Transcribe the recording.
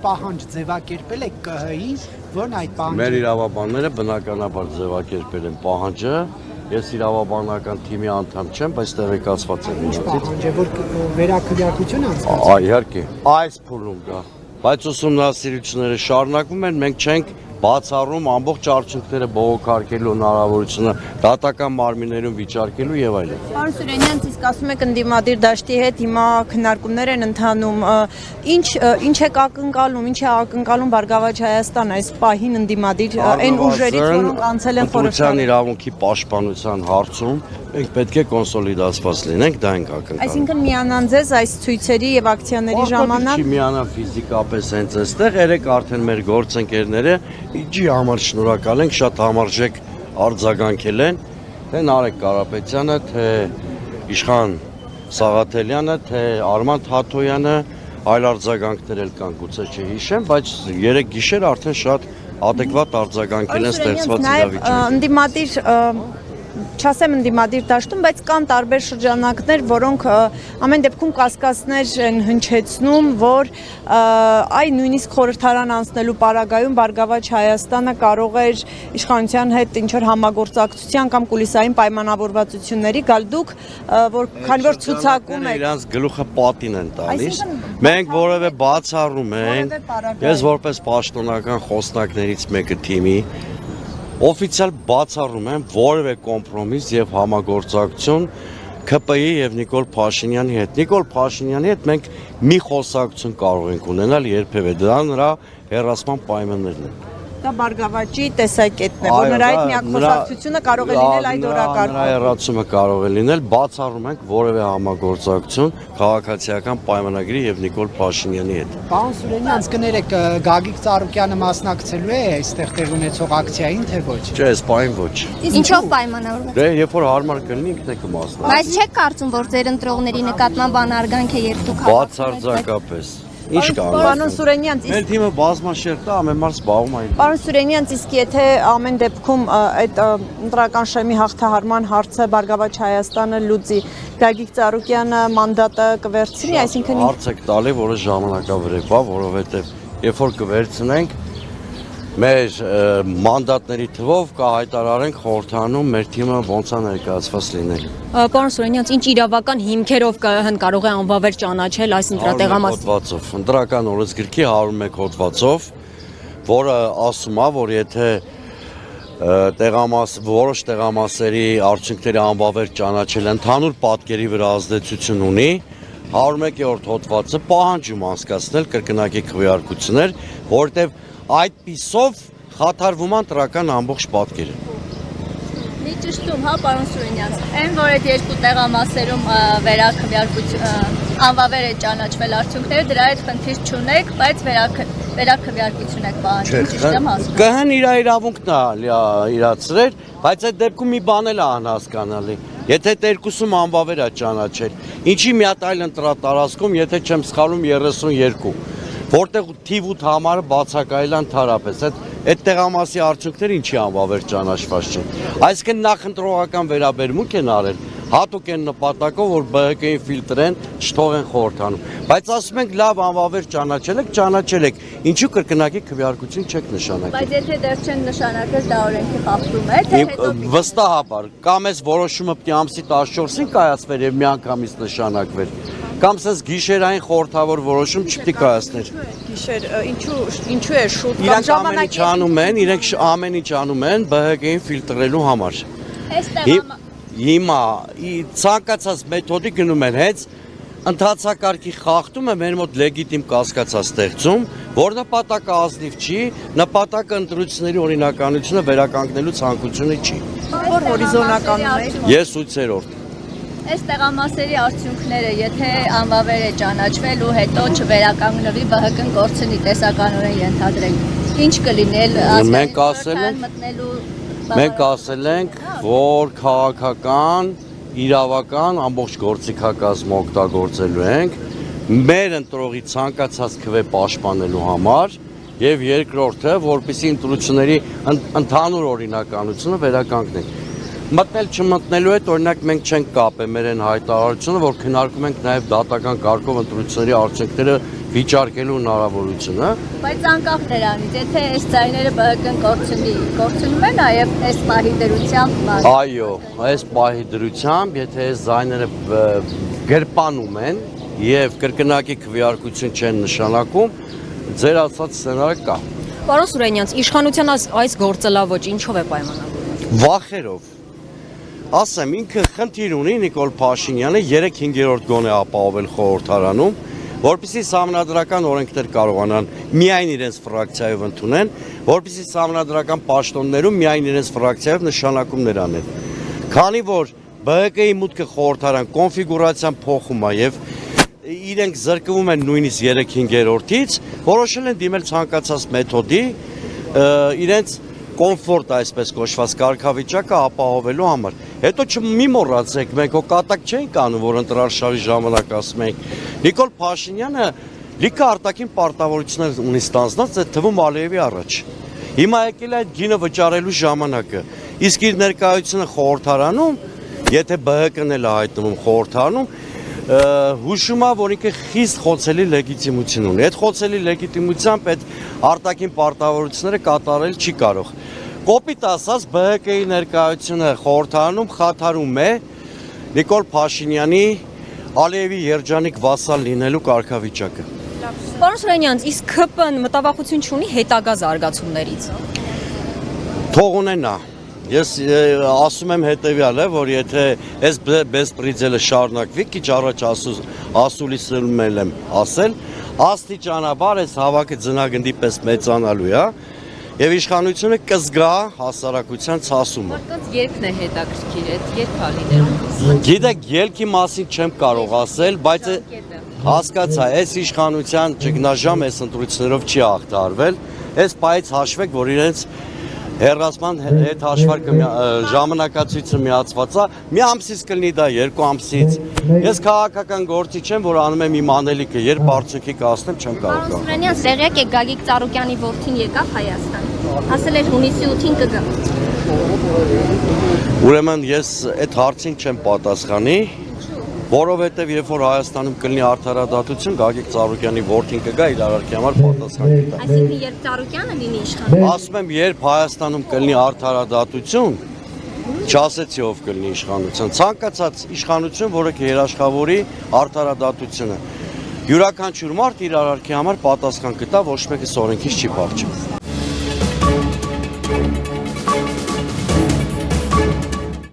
պահանջ ձևակերպել եք ԿՀ-ի, որն այդ պահանջը։ Մեր իրավաբանները բնականաբար ձևակերպել են պահանջը։ Ես իրավաբանական թիմի անդամ չեմ, բայց տեղեկացված եմ Ինչ պահանջ է, որ վերաքվեարկություն անցկացվի։ Իհարկե, այս փուլում կա։ Բայց ուսումնասիրությունները շարունակվում են, մենք չենք բացառում ամբողջ արդյունքները բողոքարկելու հնարավորությունը դատական մարմիններում վիճարկելու եւ այլն։ Պարոն Սուրենյան, իսկ ասում եք ընդդիմադիր դաշտի հետ հիմա քննարկումներ են ընթանում, ինչ է ակնկալում, ինչ է ակնկալում Բարգավաճ Հայաստան այս պահին ընդդիմադիր այն ուժերից, որոնք անցել են խորհրդարան իրավունքի պաշտպանության հարցում մենք պետք է կոնսոլիդացված լինենք, դա ենք ակնկալում։ Այսինքն միանան ձեզ այս ցույցերի եւ ակցիաների ժամանակ։ Չի միանան ֆիզիկապես հենց այստեղ, երեք արդեն մեր գործընկերները իջի համար շնորհակալ ենք, շատ համարժեք արձագանքել են, թե Նարեկ Կարապետյանը, թե Իշխան Սաղաթելյանը, թե Արման Թաթոյանը, այլ արձագանքներ էլ կան, գուցե չհիշեմ, բայց երեք գիշեր արդեն շատ adekvat արձագանքել են ստեղծված իրավիճակին։ Ընդդիմադիր չասեմ ընդդիմադիր դաշտում, բայց կան տարբեր շրջանակներ, որոնք ամեն դեպքում կասկածներ են հնչեցնում, որ այ նույնիսկ խորհրդարան անցնելու պարագայում Բարգավաճ Հայաստանը կարող էր իշխանության հետ ինչ-որ համագործակցության կամ կուլիսային պայմանավորվածությունների գալ դուք, որ քանի որ ցուցակում եք իրանց գլուխը պատին են տալիս, մենք որևէ բացառում ենք, ես որպես պաշտոնական խոսնակներից մեկը թիմի օֆիցիալ բացառում եմ որևէ կոմպրոմիս եւ համագործակցություն ԿՊ-ի եւ Նիկոլ Փաշինյանի հետ։ Նիկոլ Փաշինյանի հետ մենք մի խոսակցություն կարող ենք ունենալ երբևէ, դա նրա հեռացման պայմաններն են։ Դա Բարգավաճի տեսակետն է, որ նրա այդ միակ խոսակցությունը կարող է լինել այդ օրակարգում։ Նրա հեռացումը կարող է լինել, բացառում ենք որևէ համագործակցություն քաղաքացիական պայմանագրի եւ Նիկոլ Փաշինյանի հետ։ Պարոն Սուրենյան, կներեք Գագիկ Ծառուկյանը մասնակցելու է այստեղ տեղ ունեցող ակցիային, թե ոչ։ Չէ, այս պայն ոչ։ Ինչով պայմանավորված։ Դե երբ որ հարմար կլինի ինքն է կմասնակցի։ Բայց չեք կարծում, որ ձեր ընտրողների նկատմամբ անարգանք է երբ դուք բացարձակապես։ Ինչ կա։ Պարոն Սուրենյան, Մեր թիմը բազմաշերտ է, ամեն մարդ զբաղվում է։ Պարոն Սուրենյան, իսկ եթե ամեն դեպքում այդ ընտրական շեմի հաղթահարման հարցը Բարգավաճ Հայաստանը լուծի, Գագիկ Ծառուկյանը մանդատը կվերցնի, այսինքն հարց եք տալի, որը ժամանակավրեպ է, որովհետև երբ որ կվերցնենք մեր մանդատների թվով կհայտարարենք խորհրդարանում մեր թիմը ոնց է ներկայացված լինել։ Պարոն Սուրենյան, ինչ իրավական հիմքերով ԿՀ-ն կարող է անվավեր ճանաչել այս հոդվածով, ընտրական օրենսգրքի 101 հոդվածով, որը ասում է, որ եթե որոշ տեղամասերի արդյունքների անվավեր ճանաչել ընդհանուր պատկերի վրա ազդեցություն ունի, 101-րդ հոդվածը պահանջում անցկացնել կրկնակի քվեարկություններ, որտեղ այդ պիսով խաթարվում է ընտրական ամբողջ պատկերը։ Մի ճշտում, հա, պարոն Սուրենյան, այն որ այդ երկու տեղամասերում անվավեր է ճանաչվել արդյունքները, դրա հետ խնդիր չունեք, բայց վերաքվեարկություն եք պահանջում, ճիշտ եմ ասում։ ԿՀ-ն իր իրավունքն է իրացրել, բայց այդ դեպքում մի բան էլ է անհասկանալի։ Եթե այդ երկուսում անվավեր է ճանաչել, ինչի մի հատ այլ ընտրատարածքում, եթե չեմ սխալվում 32, որտեղ թիվ 8 համարը բացակայել ընդհանրապես, այդ տեղամասի արդյունքները ինչի անվավեր ճանաչված չեն։ Այսինքն նախընտրողական վերաբերմունք են արել, հատուկ են նպատակով, որ ԲՀԿ-ին ֆիլտրեն, չթողեն խորհրդանում։ Բայց ասում ենք լավ անվավեր ճանաչել եք, ինչու կրկնակի քվեարկություն չեք նշանակել։ Բայց եթե դեռ չեն նշանակել, դա օրենքի խախտում է, թե հետո վստահաբար, կամ այս որոշումը պետք է ամսի 14-ին կայացվեր եւ միանգամից նշանակվեր, կամ սենց գիշերային խորհրդավոր որոշում չպետք է կայացներ։ Գիշեր, ինչու է շուտ Իրանք ամեն ինչ անում են ԲՀԿ-ին ֆիլտրելու համար։ Հիմա ցանկացած մեթոդի գնում են հենց ընդհանցակարգի խախտումը մեր մոտ լեգիտիմ կասկածա ստեղծում, որ նպատակը ազնիվ չի, նպատակը ընտրությունների օրինականությունը վերականգնելու ցանկությունը չի։ Որ հորիզոնականում է։ Ես 8-րդ։ այս տեղամասերի արդյունքները, եթե անվավեր է ճանաչվել ու հետո չվերականգնվի, ԲՀԿ-ն կորցնի տեսականորեն ենթադրենք։ Ինչ կլինել Մենք ասել ենք, որ քաղաքական, իրավական ամբողջ գործիքակազմը օգտագործելու ենք մեր ընտրողի ցանկացած քվե պաշտպանելու համար եւ երկրորդը, որպեսզի ընտրությունների ընդհանուր օրինականությունը վերականգնենք։ Մտնել չմտնելու հետ օրինակ մենք չենք կապել մեր այն հայտարարությունը, որ քննարկում ենք նաեւ դատական կարգով ընտրությունների արդյունքները վիճարկելու հնարավորությունը։ Բայց անկախ դրանից, եթե այս ձայները ԲՀԿ-ն կորցնում է նաև այս պահի դրությամբ։ Այո, այս պահի դրությամբ, եթե այս ձայները գրպանում են եւ կրկնակի քվեարկություն չեն նշանակում, ձեր ասած սցենարը կա։ Պարոն Սուրենյանց, իշխանության այս գործելավոճ ինչով է պայմանավորված։ Վախերով։ Ասեմ, ինքը խնդիր ունի Նիկոլ Փաշինյանը 3-5-րդ գոնե ապահովել խորհրդարանում, որպեսզի սահմանադրական օրենքներ կարողանան միայն իրենց ֆրակցիայով ընդունեն, որպեսզի սահմանադրական պաշտոններում միայն իրենց ֆրակցիայով նշանակումներ անեն։ Քանի որ ԲՀԿ-ի մուտքը խորհրդարան կոնֆիգուրացիան փոխում է եւ իրենք զրկվում են նույնիսկ 3-5-րդից, որոշել են դիմել ցանկացած մեթոդի իրենց կոմֆորտ այսպես կոչված կարգավիճակը ապահովելու համար։ Հետո մի մոռացեք, մենք կատակ չենք անում, որ ընտրարշավի ժամանակ ասում ենք Նիկոլ Փաշինյանը լիքը արտաքին պարտավորություններ ունի ստանձնած, այդ թվում Ալիևի առաջ։ Հիմա եկել է այդ գինը վճարելու ժամանակը։ Իսկ իր ներկայությունը խորհրդարանում, եթե ԲՀԿ-ն էլ է հայտնվում խորհրդարանում, հուշում է, որ ինքը խիստ խոցելի լեգիտիմություն ունի։ Այդ խոցելի լեգիտիմությամբ այդ արտաքին պարտավորությունները կատարել չի կարող։ Կոպիտ ասած, ԲՀԿ-ի ներկայությունը խորհրդարանում խաթարում է Նիկոլ Փաշինյանի Ալիևի երջանիկ վասալ լինելու կարգավիճակը։ Պարոն Սուրենյանց, իսկ ԿՊ-ն մտավախություն չունի հետագա զարգացումներից։ Թող ունենա։ Ես ասում եմ հետևյալը, որ եթե այս բեսպրիձելը շարունակվի, քիչ առաջ ասուլիսում եմ ասել, աստիճանաբար այս հավաքը ձնագնդի պես մեծանալու է, եւ իշխանությունը կզգա հասարակության ցասումը։ Մարդկանց երգն է հետաքրքիր, այդ երգ է լինելու։ Գիտեք, ելքի մասին չեմ կարող ասել, բայց հասկացա, այս իշխանության ճգնաժամ այս ընտրություններով չի հաղթարվել, այս պայից հաշվեք, որ իրենց հերրասման հետ հաշվարկը ժամանակացույցը միացված է, մի ամսից կլինի դա 2 ամսից։ Ես քաղաքական գործիչ եմ, որ անում եմ իմ անելիքը, երբ արդյունքի կասնեմ, չեմ կարող։ Պարոն Սուրենյան, տեղյակ եք Գագիկ Ծառուկյանի որդին եկավ Հայաստան։ Ասել էր հունիսի 8-ին կգա։ Ուրեմն ես այդ հարցին չեմ պատասխանի, որովհետև երբ որ Հայաստանում կլինի արդարադատություն, Գագիկ Ծառուկյանի որդին կգա իր արարքի համար պատասխան կտա։ Այսինքն երբ Ծառուկյանը լինի իշխան։ Ասում եմ, երբ Հայաստանում կլինի արդարադատություն, չասեցի ով կլինի իշխանություն, ցանկացած իշխանություն, որը կերաշխավորի արդարադատությունը։ Յուրաքանչյուր մարդ իր արարքի համար պատասխան կտա, ոչ մեկը օրենքից չի փախչի։